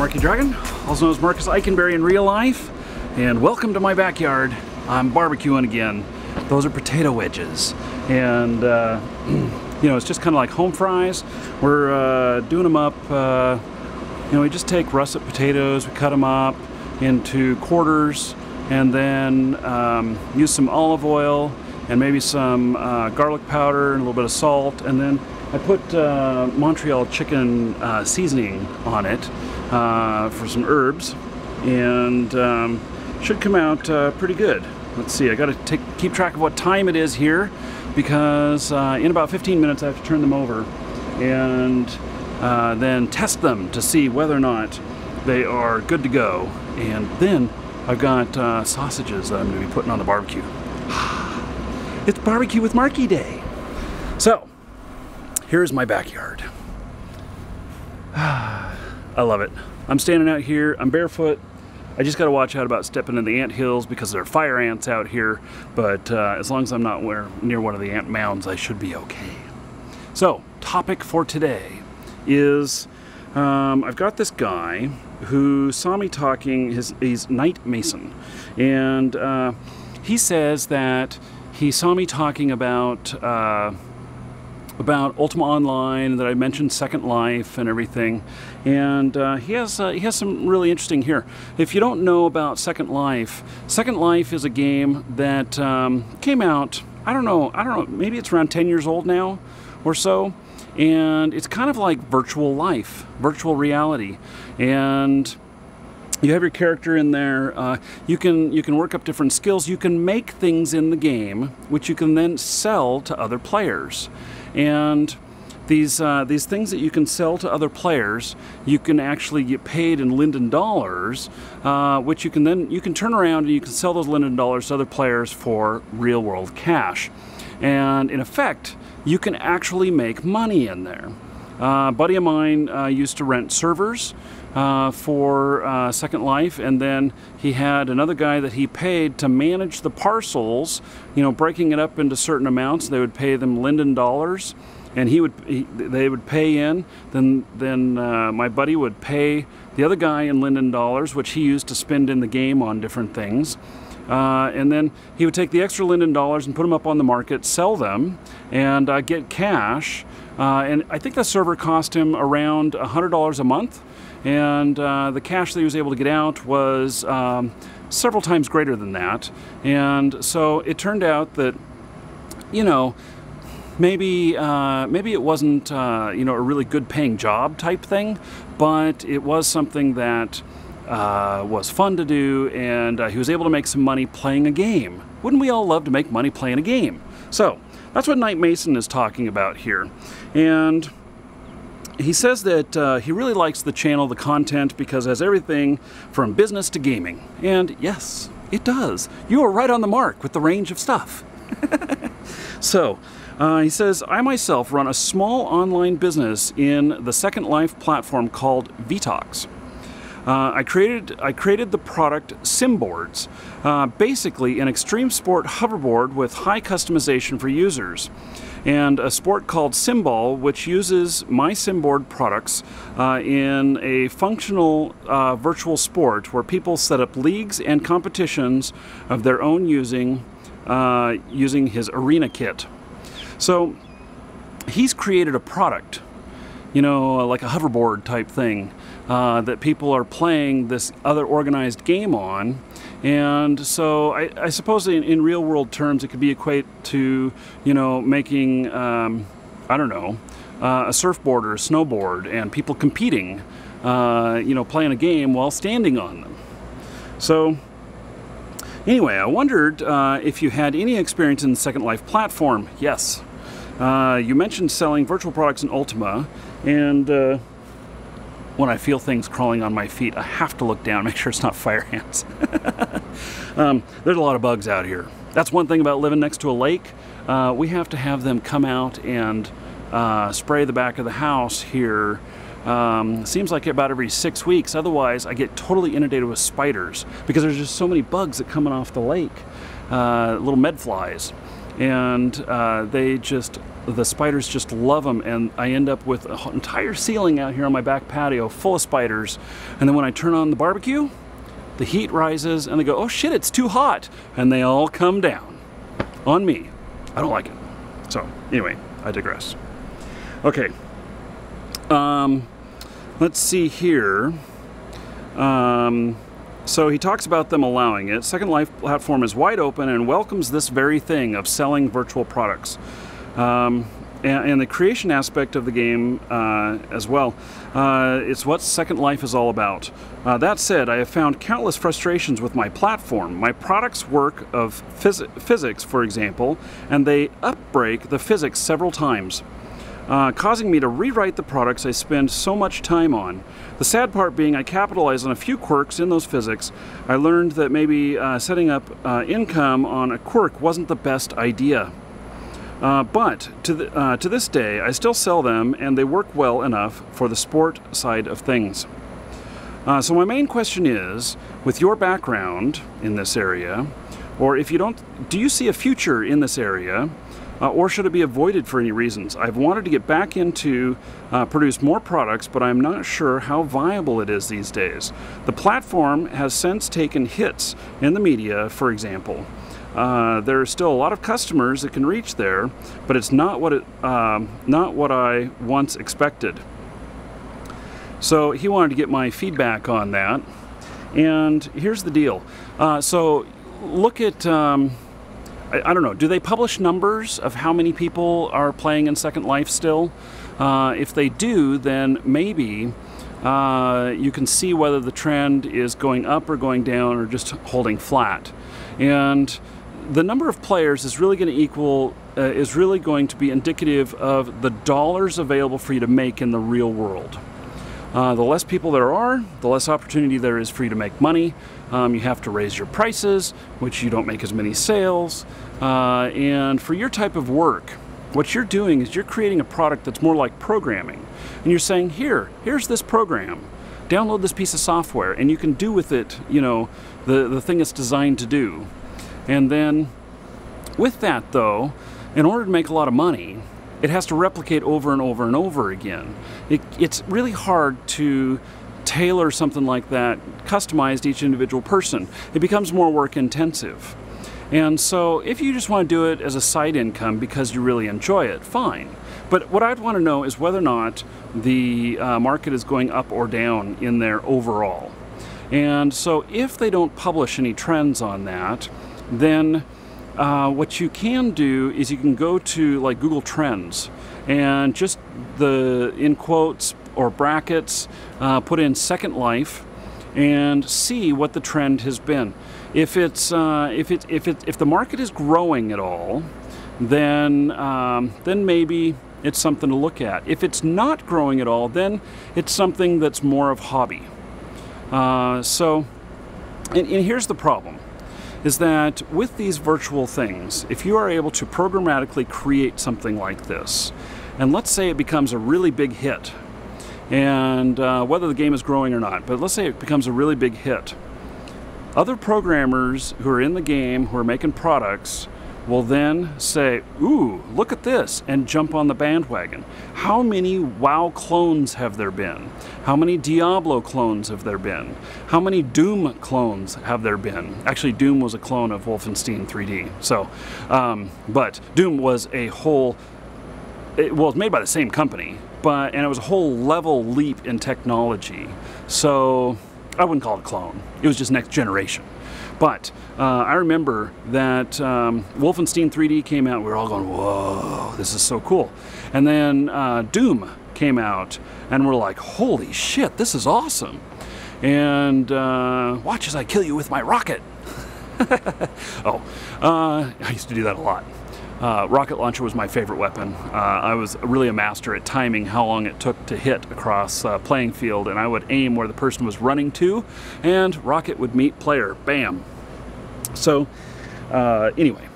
Markee Dragon, also known as Marcus Eikenberry in real life, and welcome to my backyard. I'm barbecuing again. Those are potato wedges, and you know, it's just kind of like home fries. We're doing them up. You know, we just take russet potatoes, we cut them up into quarters, and then use some olive oil and maybe some garlic powder and a little bit of salt, and then I put Montreal chicken seasoning on it for some herbs, and should come out pretty good. Let's see, I gotta keep track of what time it is here, because in about 15 minutes I have to turn them over and then test them to see whether or not they are good to go. And then I've got sausages that I'm going to be putting on the barbecue. It's barbecue with Markee Day. So, here's my backyard. I love it. I'm standing out here, I'm barefoot. I just got to watch out about stepping in the ant hills because there are fire ants out here, but as long as I'm not near one of the ant mounds, I should be okay. So, topic for today is I've got this guy who saw me talking, he's Night Mason, and he says that he saw me talking about Ultima Online, that I mentioned Second Life and everything, and he has some really interesting here. If you don't know about Second Life is a game that came out, I don't know, maybe it's around 10 years old now or so, and it's kind of like virtual life, virtual reality, and you have your character in there. You can work up different skills. You can make things in the game, which you can then sell to other players. And these things that you can sell to other players, you can actually get paid in Linden dollars, which you can turn around and you can sell those Linden dollars to other players for real-world cash. And in effect, you can actually make money in there. A buddy of mine used to rent servers for Second Life, and then he had another guy that he paid to manage the parcels, you know, breaking it up into certain amounts. They would pay them Linden dollars, and they would pay in. Then my buddy would pay the other guy in Linden dollars, which he used to spend in the game on different things. And then he would take the extra Linden dollars and put them up on the market, sell them, and get cash. And I think the server cost him around $100 a month, and the cash that he was able to get out was several times greater than that. And so it turned out that, you know, maybe it wasn't you know, a really good paying job type thing, but it was something that was fun to do, and he was able to make some money playing a game. Wouldn't we all love to make money playing a game? So that's what Night Mason is talking about here. And he says that he really likes the channel, the content, because it has everything from business to gaming. And yes, it does. You are right on the mark with the range of stuff. So, he says, I myself run a small online business in the Second Life platform called Vtox. I created the product Simboards, basically an extreme sport hoverboard with high customization for users, and a sport called Simball, which uses my Simboard products in a functional virtual sport where people set up leagues and competitions of their own using his arena kit. So he's created a product, you know, like a hoverboard type thing, that people are playing this other organized game on. And so I suppose in real world terms it could be equate to, you know, making, I don't know, a surfboard or a snowboard and people competing, you know, playing a game while standing on them. So anyway, I wondered if you had any experience in the Second Life platform. Yes. You mentioned selling virtual products in Ultima, and when I feel things crawling on my feet, I have to look down, make sure it's not fire ants. There's a lot of bugs out here. That's one thing about living next to a lake. We have to have them come out and spray the back of the house here. Seems like about every 6 weeks. Otherwise, I get totally inundated with spiders because there's just so many bugs that come off the lake, little medflies. And they just the spiders just love them, and I end up with an entire ceiling out here on my back patio full of spiders. And then when I turn on the barbecue, the heat rises and they go, oh shit, it's too hot, and they all come down on me. I don't like it. So anyway, I digress. Okay, let's see here. So he talks about them allowing it. Second Life platform is wide open and welcomes this very thing of selling virtual products. And the creation aspect of the game as well. It's what Second Life is all about. That said, I have found countless frustrations with my platform. My products work of physics, for example, and they upbreak the physics several times, causing me to rewrite the products I spend so much time on. The sad part being I capitalized on a few quirks in those physics. I learned that maybe setting up income on a quirk wasn't the best idea. But to this day, I still sell them, and they work well enough for the sport side of things. So my main question is, with your background in this area, or if you don't, do you see a future in this area, or should it be avoided for any reasons? I've wanted to get back into produce more products, but I'm not sure how viable it is these days. The platform has since taken hits in the media, for example. There are still a lot of customers that can reach there, but it's not what I once expected. So he wanted to get my feedback on that, and here's the deal. So look at, I don't know, do they publish numbers of how many people are playing in Second Life still? If they do, then maybe you can see whether the trend is going up or going down or just holding flat. And the number of players is really going to be indicative of the dollars available for you to make in the real world. The less people there are, the less opportunity there is for you to make money. You have to raise your prices, which you don't make as many sales. And for your type of work, what you're doing is you're creating a product that's more like programming. And you're saying, here's this program. Download this piece of software, and you can do with it, you know, the thing it's designed to do. And then with that, though, in order to make a lot of money, it has to replicate over and over and over again. It's really hard to tailor something like that, customized to each individual person. It becomes more work intensive. And so if you just want to do it as a side income because you really enjoy it, fine. But what I'd want to know is whether or not the market is going up or down in there overall. And so if they don't publish any trends on that, then what you can do is you can go to like Google Trends and just in quotes or brackets put in Second Life and see what the trend has been. If the market is growing at all, then maybe it's something to look at. If it's not growing at all, then it's something that's more of hobby. And here's the problem, is that with these virtual things, if you are able to programmatically create something like this, and let's say it becomes a really big hit, and whether the game is growing or not, but let's say it becomes a really big hit, other programmers who are in the game, who are making products, will then say, ooh, look at this, and jump on the bandwagon. How many WoW clones have there been? How many Diablo clones have there been? How many Doom clones have there been? Actually, Doom was a clone of Wolfenstein 3D. So, but Doom was a whole, it was made by the same company, and it was a whole level leap in technology. So, I wouldn't call it a clone. It was just next generation. But I remember that Wolfenstein 3D came out, we were all going, whoa, this is so cool. And then Doom came out, and we're like, holy shit, this is awesome. And watch as I kill you with my rocket. I used to do that a lot. Rocket launcher was my favorite weapon. I was really a master at timing how long it took to hit across playing field, and I would aim where the person was running to, and rocket would meet player. Bam. So anyway,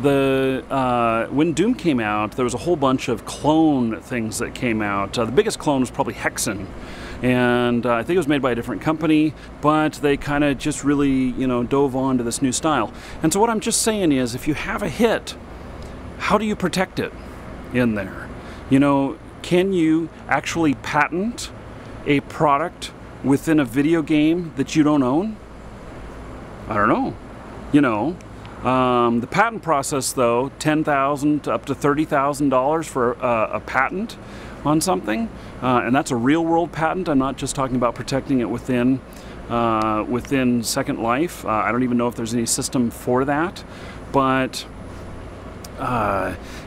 when Doom came out, there was a whole bunch of clone things that came out. The biggest clone was probably Hexen, and I think it was made by a different company, but they kind of just really, you know, dove on to this new style. And so what I'm just saying is, if you have a hit, how do you protect it? in there. You know, can you actually patent a product within a video game that you don't own? I don't know. You know, the patent process though, $10,000 to up to $30,000 for a patent on something, and that's a real-world patent. I'm not just talking about protecting it within Second Life. I don't even know if there's any system for that, but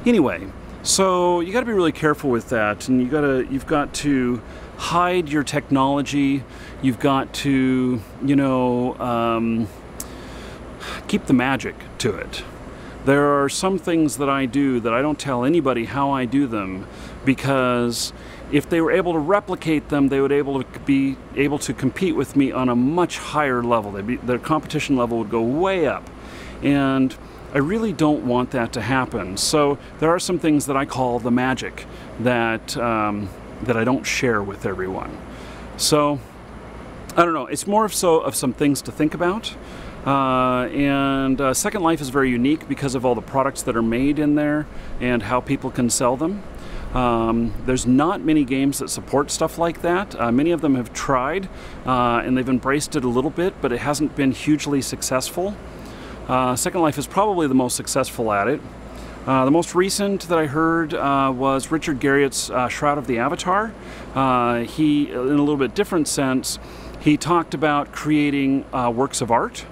anyway. So you got to be really careful with that, and you've got to hide your technology. You've got to, you know, keep the magic to it. There are some things that I do that I don't tell anybody how I do them, because if they were able to replicate them, they would be able to compete with me on a much higher level. Their competition level would go way up, and I really don't want that to happen. So there are some things that I call the magic that that I don't share with everyone. So I don't know. It's more of some things to think about. Second Life is very unique because of all the products that are made in there and how people can sell them. There's not many games that support stuff like that. Many of them have tried and they've embraced it a little bit, but it hasn't been hugely successful. Second Life is probably the most successful at it. The most recent that I heard was Richard Garriott's Shroud of the Avatar. He, in a little bit different sense, he talked about creating works of art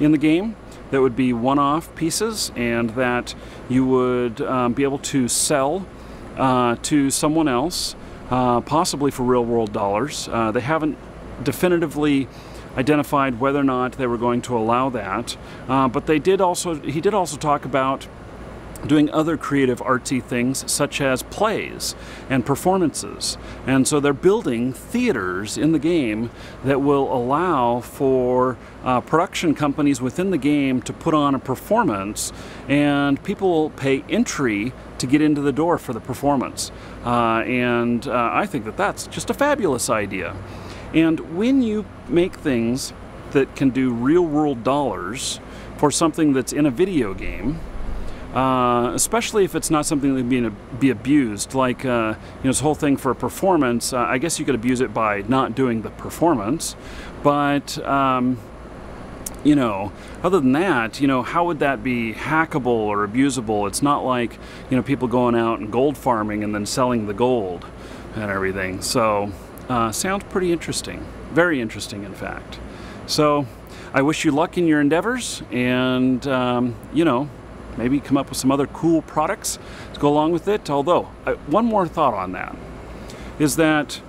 in the game that would be one-off pieces, and that you would be able to sell to someone else, possibly for real-world dollars. They haven't definitively identified whether or not they were going to allow that, but he did also talk about doing other creative artsy things such as plays and performances. And so they're building theaters in the game that will allow for production companies within the game to put on a performance, and people will pay entry to get into the door for the performance. I think that that's just a fabulous idea. And when you make things that can do real-world dollars for something that's in a video game, especially if it's not something that can be abused, like you know, this whole thing for a performance, I guess you could abuse it by not doing the performance, but you know, other than that, you know, how would that be hackable or abusable? It's not like, you know, people going out and gold farming and then selling the gold and everything. So sounds pretty interesting, very interesting in fact. So I wish you luck in your endeavors, and you know, maybe come up with some other cool products to go along with it. Although, one more thought on that is that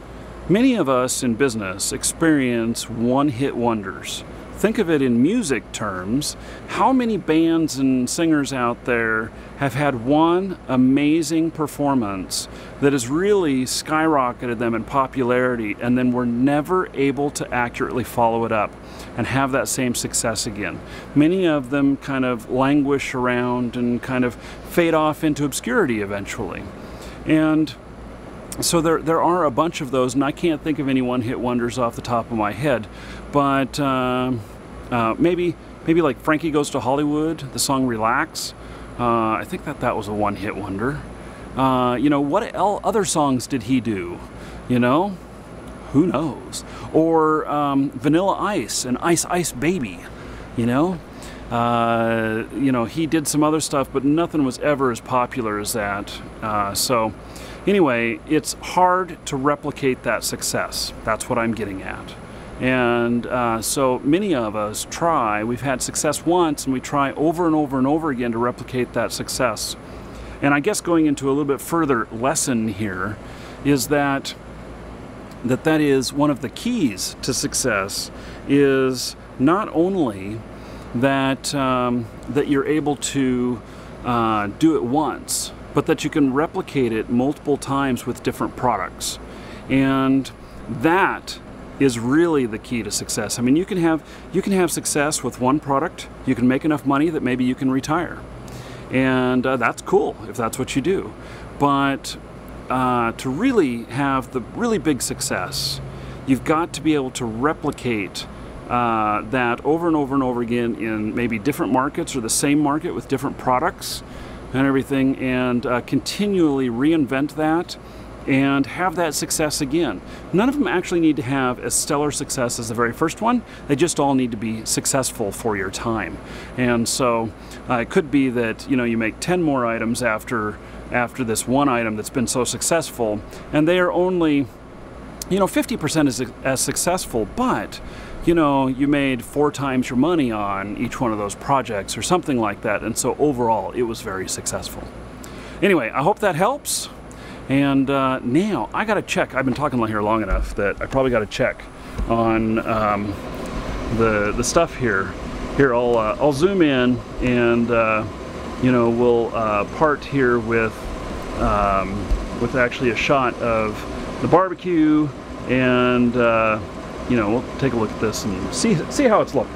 many of us in business experience one-hit wonders. Think of it in music terms. How many bands and singers out there have had one amazing performance that has really skyrocketed them in popularity, and then were never able to accurately follow it up and have that same success again? Many of them kind of languish around and kind of fade off into obscurity eventually. And so there are a bunch of those, and I can't think of any one-hit wonders off the top of my head, but maybe like Frankie Goes to Hollywood, the song Relax. I think that was a one-hit wonder. You know, what other songs did he do? You know, who knows? Or Vanilla Ice and Ice Ice Baby. You know, he did some other stuff, but nothing was ever as popular as that. So anyway, it's hard to replicate that success. That's what I'm getting at. And so many of us try. We've had success once, and we try over and over and over again to replicate that success. And I guess going into a little bit further lesson here is that is one of the keys to success, is not only that that you're able to do it once, but that you can replicate it multiple times with different products. And that is really the key to success. I mean, you can have success with one product. You can make enough money that maybe you can retire, and that's cool if that's what you do. But to really have the really big success, you've got to be able to replicate that over and over and over again in maybe different markets or the same market with different products. and everything, and continually reinvent that and have that success again. None of them actually need to have as stellar success as the very first one. They just all need to be successful for your time. And so it could be that, you know, you make 10 more items after this one item that's been so successful, and they are only, you know, 50% as successful, but you know, you made 4 times your money on each one of those projects or something like that, and so overall it was very successful. Anyway, I hope that helps. And now I gotta check. I've been talking here long enough that I probably gotta check on the stuff here. Here, I'll zoom in, and you know, we'll part here with actually a shot of the barbecue, and you know, we'll take a look at this and see how it's looking.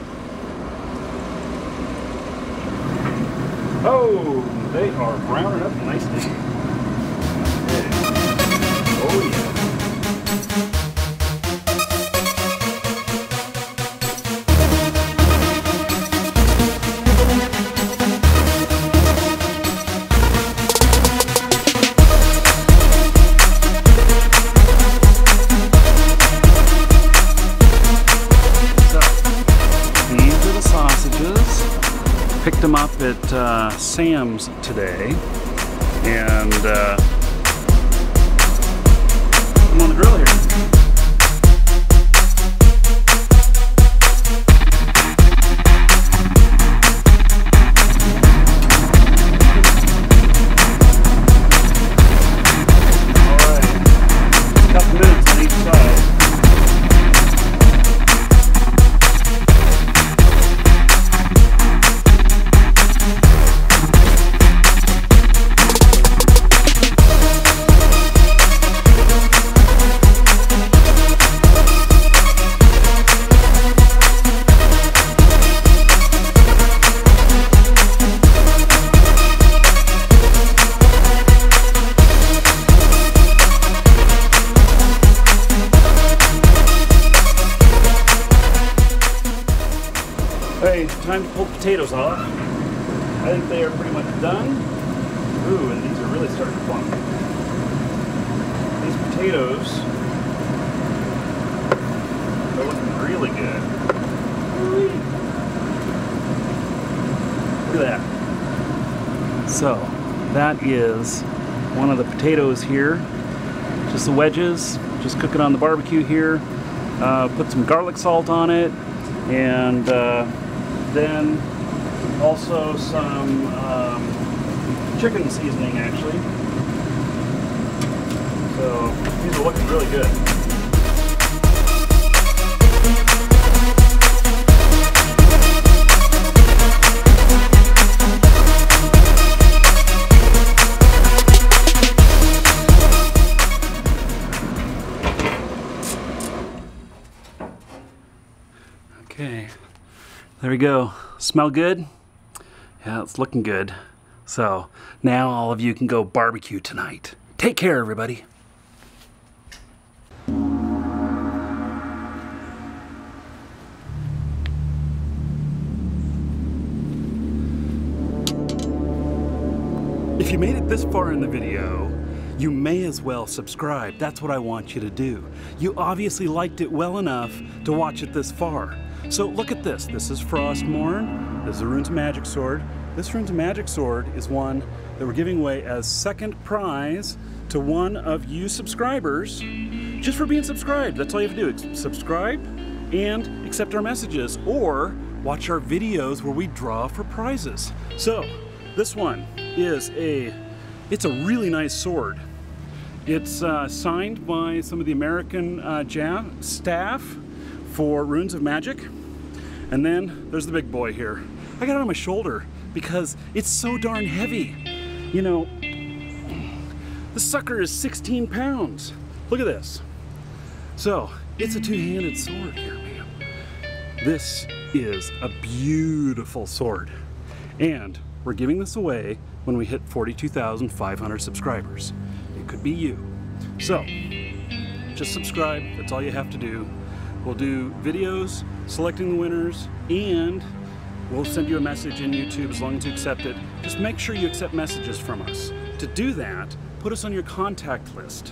Oh, they are browning up nicely. Oh yeah. So, these are the sausages. Picked them up at Sam's today, and I'm on the grill here. Alright, a couple minutes on each side. Okay, time to pull the potatoes off. I think they are pretty much done. Ooh, and these are really starting to plump. These potatoes are looking really good. Look at that. So, that is one of the potatoes here. Just the wedges. Just cook it on the barbecue here. Put some garlic salt on it. And then also some chicken seasoning, actually. So these are looking really good. Okay, there we go. Smell good? Yeah, it's looking good. So now all of you can go barbecue tonight. Take care, everybody. If you made it this far in the video, you may as well subscribe. That's what I want you to do. You obviously liked it well enough to watch it this far. So look at this. This is Frostmourne. This is a Runes of Magic sword. This Runes of Magic sword is one that we're giving away as second prize to one of you subscribers, just for being subscribed. That's all you have to do. Subscribe and accept our messages, or watch our videos where we draw for prizes. So this one is it's a really nice sword. It's signed by some of the American staff for Runes of Magic. And then there's the big boy here. I got it on my shoulder because it's so darn heavy. You know, this sucker is 16 pounds. Look at this. So it's a two-handed sword here, man. This is a beautiful sword. And we're giving this away when we hit 42,500 subscribers. It could be you. So just subscribe, that's all you have to do. We'll do videos selecting the winners, and we'll send you a message in YouTube as long as you accept it, just make sure you accept messages from us. To do that, put us on your contact list.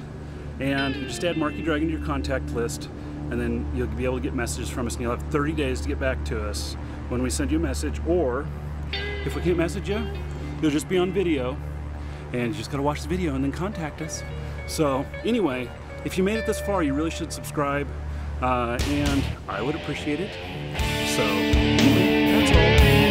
And you just add Markee Dragon to your contact list, and then you'll be able to get messages from us, and you'll have 30 days to get back to us when we send you a message. Or if we can't message you, you'll just be on video, and you just gotta watch the video and then contact us. So anyway, if you made it this far, you really should subscribe, and I would appreciate it. So anyway, that's all.